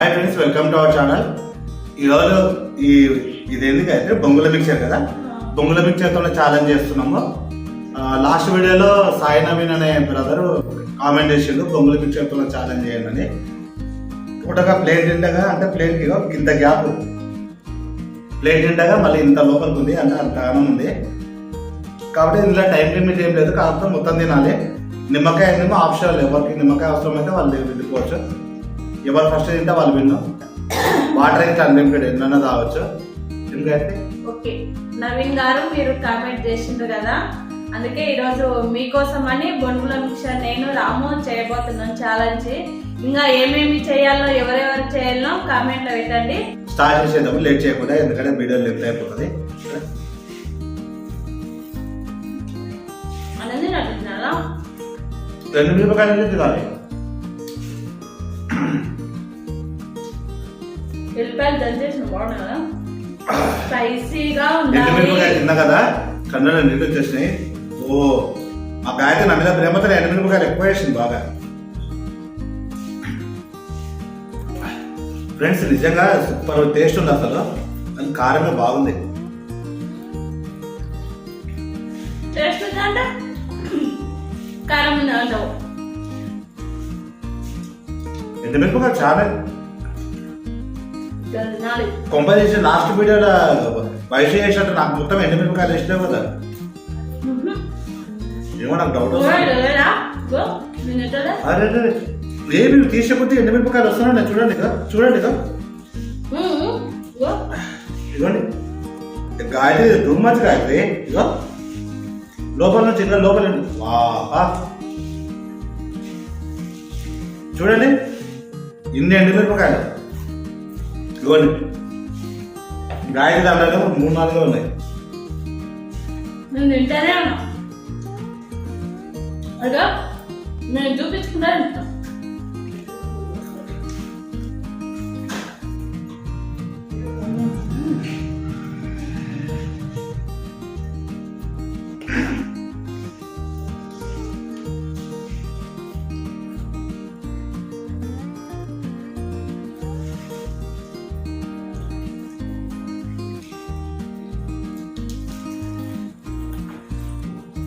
Hi friends, welcome to our channel. ఈరోజు ఇది ఎందుకైతే బొంగుల మిక్చర్ కదా, బొంగుల మిక్చర్తో ఛాలెంజ్ చేస్తున్నాము. లాస్ట్ వీడియోలో సాయి నవీన్ అనే బ్రదర్ కామెంట్ చేసిండు బొంగుల మిక్చర్తో ఛాలెంజ్ చేయండి అని. ఒకటగా ప్లేట్ నిండగా అంటే ప్లేట్కి ఇంత గ్యాప్, ప్లేట్ నిండగా మళ్ళీ ఇంత లోపలికి ఉంది అంటే అంత ఆనం ఉంది. కాబట్టి ఇందులో టైం లిమిట్ ఏం లేదు, కాకపోతే మొత్తం తినాలి. నిమ్మకాయ ఏమో ఆప్షనల్, ఎవరికి నిమ్మకాయ అవసరం అయితే వాళ్ళు తిట్టుకోవచ్చు. ఎవరు ఫస్ట్ తింటే వాళ్ళు విన్ను. వాటర్ అయితే అన్లిమిటెడ్, ఎన్నైనా తాగొచ్చు. ఎందుకంటే ఓకే, నవీన్ గారు మీరు కామెంట్ చేసిండ్రు కదా, అందుకే ఈరోజు మీకోసం అని బొంగుల మిక్చర్ నేను రాము చేయబోతున్నాను ఛాలెంజ్. ఇంకా ఏమేమి చేయాలో ఎవరెవరు చేయాలో కామెంట్లో పెట్టండి. స్టార్ట్ చేసేద్దాము లేట్ చేయకుండా, ఎందుకంటే వీడియో లెంత్ అయిపోతుంది. అనేది నడుతున్నారా 2 మిరపకాయలు తినాలి. ఎల్లిపాయలు దంచేసిన బాగున్నా కదా, స్పైసీగా 2 మిరపకాయలు తిన్నా కదా, కన్నులో నీళ్ళు వచ్చేసినాయి. ఓ మా గాయత్రి నా మీద ప్రేమతో 2 మిరపకాయలు ఎక్కువ వేసింది బాగా. ఫ్రెండ్స్ నిజంగా సూపర్ టేస్ట్ ఉంది అసలు, అది కారమే బాగుంది. టేస్ట్ ఉందంటే కారం ఉందంటావు. 2 మిరపకాయలు చాలా తినాలి. కంపల్సరీ. లాస్ట్ వీడియోలో వయసు చేసినట్టు నాకు మొత్తం 2 మిరపకాయలు వేసినావు కదా, ఏమో నాకు డౌట్ వస్తుంది. అరే ఏ మీరు తీసేకొద్ది 2 మిరపకాయలు వస్తున్నాయి. చూడండి ఇక, చూడండి ఇక, ఇదిగోండి. Gayatri too much Gayatri. ఇగో లోపల నుంచి ఇంకా లోపల చూడండి, ఇన్ని 2 మిరపకాయలు. ఇవ్వండి, గాయత్రి దాంట్లో 3-4 ఉన్నాయి. నేను తింటానే ఉన్నా, అదా నేను చూపించుకుంటా తింటా.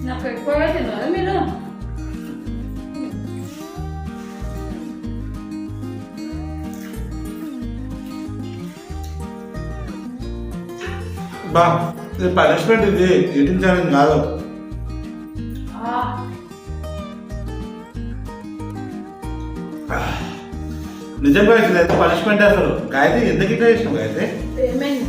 నాకు ఎక్కువగా తిన్నారా మీరు? బా ఇది పనిష్మెంట్, ఇది ఈటింగ్ ఛాలెంజ్ కాదు. నిజంగా ఇట్లయితే పనిష్మెంట్ అసలు. గాయత్రి ఎందుకు ఇట్లా చేసినావు గాయత్రి? ఏమైంది?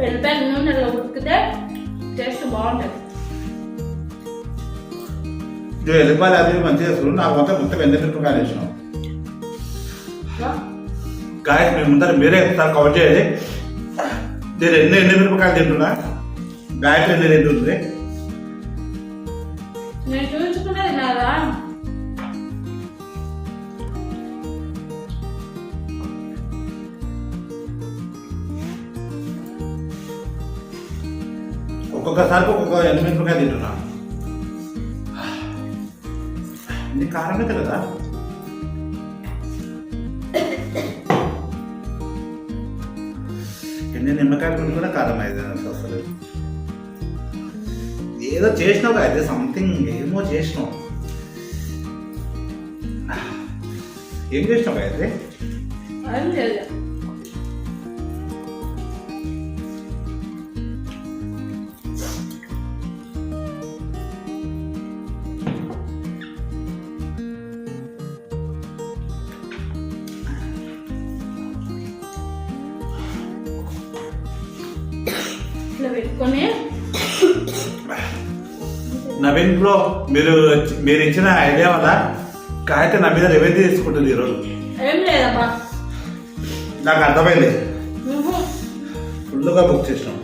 ఎల్లిపాయలు నూనెలో ఉడికితే టేస్ట్ బాగుంటుంది. ఎల్లిపాయలు అది మంచిగా చూడు. నాకు మొత్తం 2 మిరపకాయలు వేసినావు. గాయత్రి మీ ముందర మీరే ఒకసారి కవర్ చేయాలి. నేను 2 మిరపకాయలు తింటున్నా, గాయత్రి ఎన్ని తింటుంది. నేను చూపించుకుంటే తిన్నారా? ఒక్కొక్కసారి ఒక్కొక్క 2 మిరపకాయలు తింటున్నా. ఇది కారం అయితే కదా. ఎన్ని నిమ్మకాయలు కూడా కారం అయితే అసలు. ఏదో చేసినావు అయితే, సంథింగ్ ఏమో చేసినావు. ఏం చేసినావు అయితే? ఏం లేదు. ఇట్లా పెట్టుకొని నవీన్ బ్రో, మీరు ఇచ్చిన ఐడియా వల్ల గాయత్రి నా మీద రెవెన్యూ తీసుకుంటుంది ఈరోజు. ఏం లేదబ్బా, నాకు అర్థమైంది. ఫుల్గా బుక్ చేసినాం.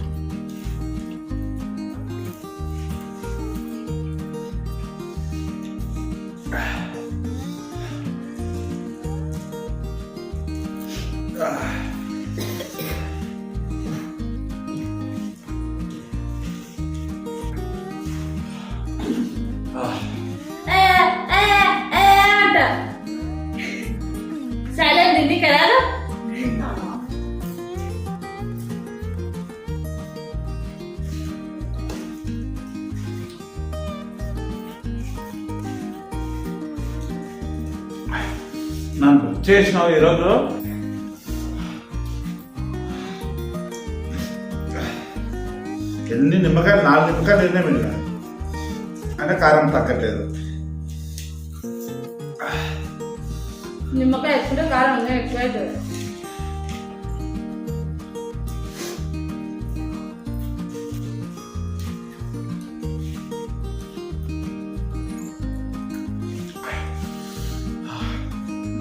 నన్ను బుక్ చేసినావు ఈరోజు. ఎన్ని నిమ్మకాయలు, 4 నిమ్మకాయలు తిన్నా మీరు అంటే కారం తగ్గట్లేదు. నిమ్మకాయ ఎక్కువ కారం ఎక్కువ అవుతుంది.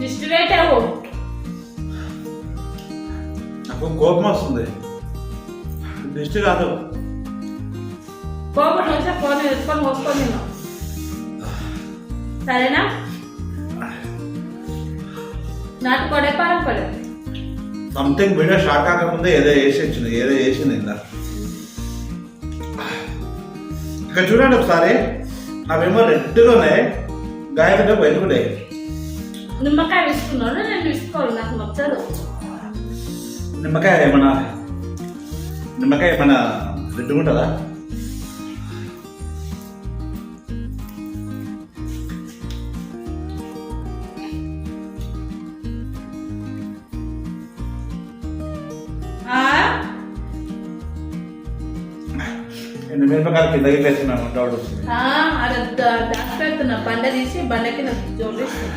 డిస్టిలేట్ అవ్వు. నాకు కోపం వస్తుంది. దిష్టి కాదు, కోపం వచ్చే ఫోన్ వేసుకొని మోసుకొని తిన్నాం. సరేనా? నాటు కొడే పారం కొడే. సంథింగ్ వీడియో షార్ట్ కాకముందే ఏదో వేసింది ఇందా. ఇక్కడ చూడండి ఒకసారి, అవేమో రెడ్గా ఉన్నాయి, గాయకుడే బయటకుడే. నిమ్మకాయ విసుకున్నాను, నేను విసుకోవాలి, నాకు నచ్చదు. నిమ్మకాయ ఏమన్నా రెడ్గా ఉంటుందా? మిరపకాయలు కిందకి వేస్తున్నాను, డౌట్ వస్తుంది. దాచి పెడుతున్నా, బండ తీసి బండకి జోడిస్తున్నా.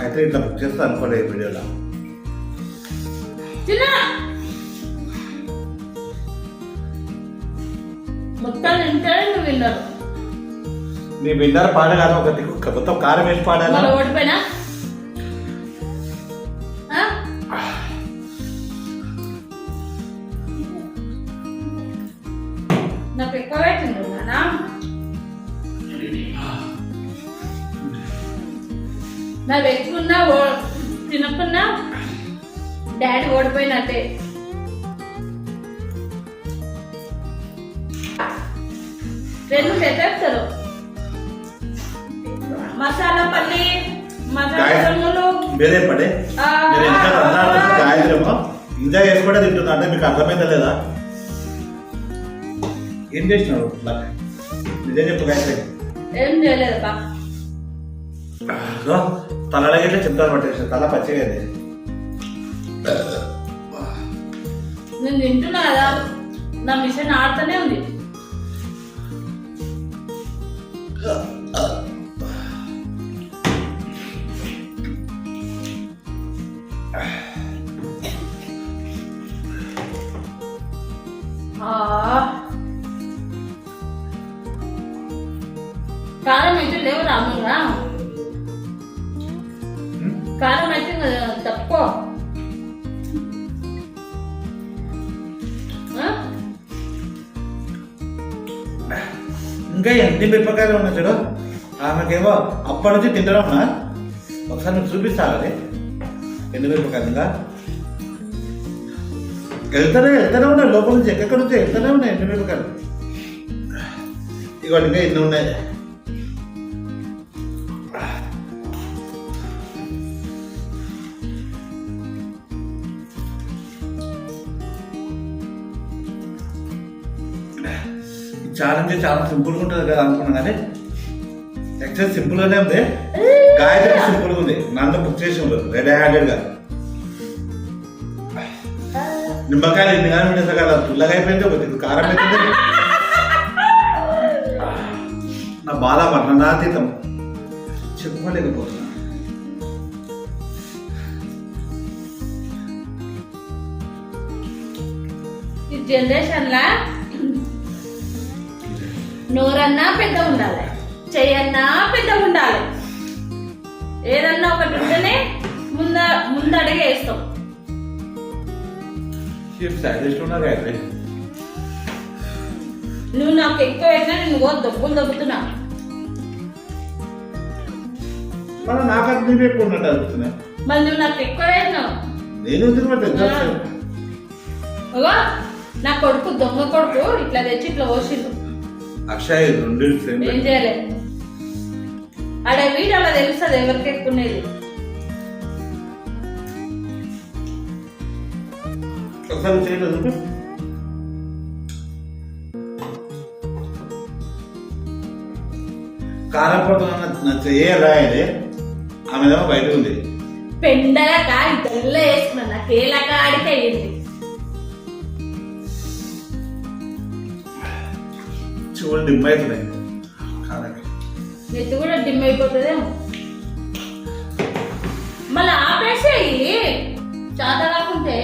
అయితే ఇట్లా బుక్ చేస్తా అనుకోలే ఈ వీడియోలో. మొత్తం తింటాడు, నువ్వు విన్నారు. నీ విన్నారు పాడే కాదు, ఒక మొత్తం కారం వేసి పాడాలి. ఓడిపోయినా నాకు ఎక్కువ పెట్టిండు నానా. నా వెతుకున్నా తినకున్నా డాడీ ఓడిపోయినట్టే. రెండు పెట్టేస్తారు. మసాలా పల్లి, మసాలా వేరే పడే గాయత్రేమో ఇంకా వేసి కూడా తింటున్నా అంటే మీకు అర్థమైందా లేదా? ఏం చేసినావు? నిజం చెప్పు గాయత్రి. ఏం చేయలేదు బా. తలగట్లే చెప్తాను పట్టేసి తల పచ్చిగా నేను తింటున్నా కదా, నా మిషన్ ఆడుతూనే ఉంది. కారం అయితే లేవు రాముగా, కారం అయితే తక్కువ. ఇంకా ఎన్ని మిరపకాయలు ఉన్నాయి చూడు. ఆమెకేమో అప్పటి నుంచి తింటూనే ఉన్నా. ఒకసారి నీకు చూపిస్తాను అది ఎన్ని మిరపకాయలు. ఇంకా వెళ్తూనే ఉన్నాయి, లోపల నుంచి ఎక్కడి నుంచి వెళ్తూనే ఉన్నాయి ఎన్ని మిరపకాయలు. ఇవాళ ఇంకా ఎన్ని ఉన్నాయి. ఛాలెంజ్ చాలా సింపుల్గా ఉంటుంది కదా అనుకున్నాను, కానీ యాక్చువల్ సింపుల్గానే ఉంది. గాయత్రి సింపుల్గా ఉంది. నాతో బుక్ చేసి ఉండదు రెడీ హ్యాండెడ్గా. నిమ్మకాయలు ఎన్ని కానీ ఉండేది కదా, పుల్లగా అయిపోయింది, ఒకటి కారం అయిపోయింది. నా బాధ వర్ణనాతీతం, చెప్పుకోలేకపోతున్నా. ఈ జనరేషన్ లా నోరన్నా పెద్ద ఉండాలి, చెయ్యన్నా పెద్ద ఉండాలి. ఏదన్నా ఒకటి ఉంటేనే ముందడిగే వేస్తాం. నువ్వు నాకు ఎక్కువ అయినా నేను దొబ్బులు దొబ్బుతున్నా. మళ్ళీ నువ్వు నాకు ఎక్కువ వేసినావు. నా కొడుకు దొంగ కొడుకు ఇట్లా తెచ్చి ఇట్లా పోసిండు. అక్షయ్ ఏం చేయలేదు. ఆడ వీడియోలో తెలుస్తుంది ఎవరికి ఎక్కునేది. కారపొడి చేయరా ఇది ఆమెదేమో బయట ఉంది. పెండల కాడి తెల్ల వేసుకున్నా నాకు ఏ కాడికి అయ్యింది. చూడు డిమ్ అవుతున్నాయి కారకి. నెత్తి కూడా డిమ్ అయిపోతుందేమో. మళ్ళీ ఆపేసేయి చాత కాకుంటే.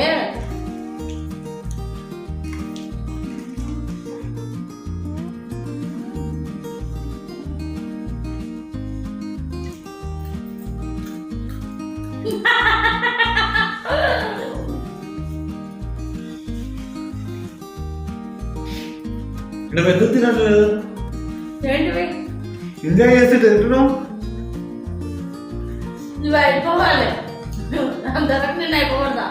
నువ్వు ఎందుకు తినట్లేదు? ఏంటివి ఎంజాయ్ చేసి తింటున్నావు. నువ్వు అయిపోవాలి అంతవరకు నేను అయిపోకూడదా?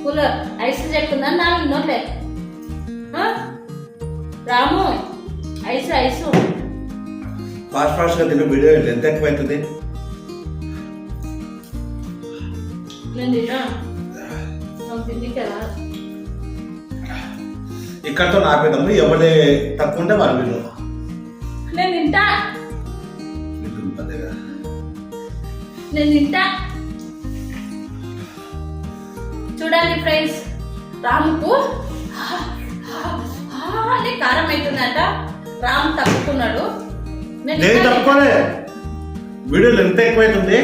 కూలర్ ఐస్ చెప్తుందా నాలుగు నోట్లే. రాము ఐసు ఐసు ఫాస్ట్ గా తిన్న వీడియో ఎంత ఎక్కువ అవుతుంది. నేను తిన్నా నాకు తిండి కదా. ఇక్కడతో ఆపేద్దాము. ఎవరి తక్కువ ఉంటే వాళ్ళ వీళ్ళు నేను తింటా నేను తింటా. చూడండి ఫ్రెండ్స్, రాముకు అని కారం అవుతుందంట. రాము తప్పుకున్నాడు. నేను తప్పుకోలే. వీడియోలు ఎంత ఎక్కువైతుంది.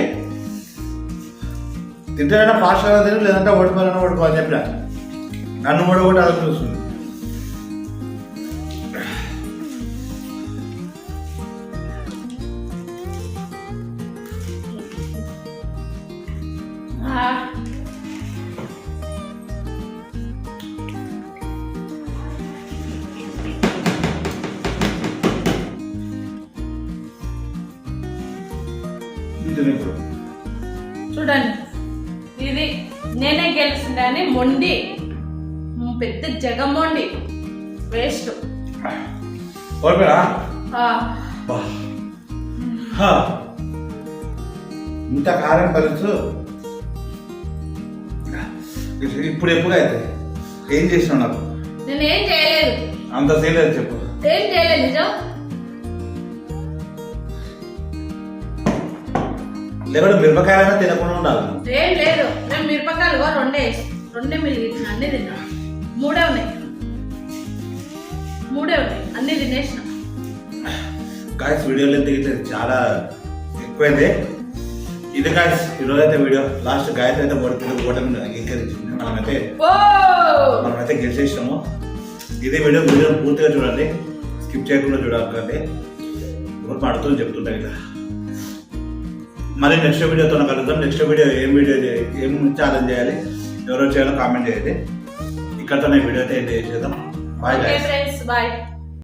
తింటేనా ఫాస్ట్ గా తిని, లేదంటే ఓడిపోవాలని ఓడిపోవాలని చెప్పిన. నన్ను కూడా ఒకటి అలా చూస్తుంది. చూడండి, ఇది నేనే గెలిచింది అని మొండి, పెద్ద జగమొండి, వేస్ట్. ఇంత కారం కలుసు ఇప్పుడు ఎప్పుడు అయితే ఏం చేసినావు? నాకు నేనేం చేయలేదు. అంత చేయలేదు చెప్పు. ఏం చేయలేదు నిజం. లేకపోతే మిరపకాయలైనా తినకుండా ఉండాలి. ఏం లేదు, నేను మిరపకాయలు రెండే మిరిగిన అన్ని తిన్నా. మూడే ఉన్నాయి అన్ని తినేసిన. గాయస్ వీడియోలు ఎంత చాలా ఎక్కువైంది. ఇది గాయస్ ఈరోజు అయితే వీడియో లాస్ట్ గాయత్రి అయితే ఓటమి అంగీకరించింది. మనమైతే గెలిచేసినాము. ఇదే వీడియో పూర్తిగా చూడండి, స్కిప్ చేయకుండా చూడాలి. ఎవరు పడుతుందని చెప్తుంటాయి ఇలా. మళ్ళీ నెక్స్ట్ వీడియోతో కలుద్దాం. నెక్స్ట్ వీడియో ఏం ఛాలెంజ్ చేయాలి, ఎవరో చేయాలో కామెంట్ చేయండి. ఇక్కడతో వీడియో అయితే ఎండ్ చేసేద్దాం. Bye friends, bye.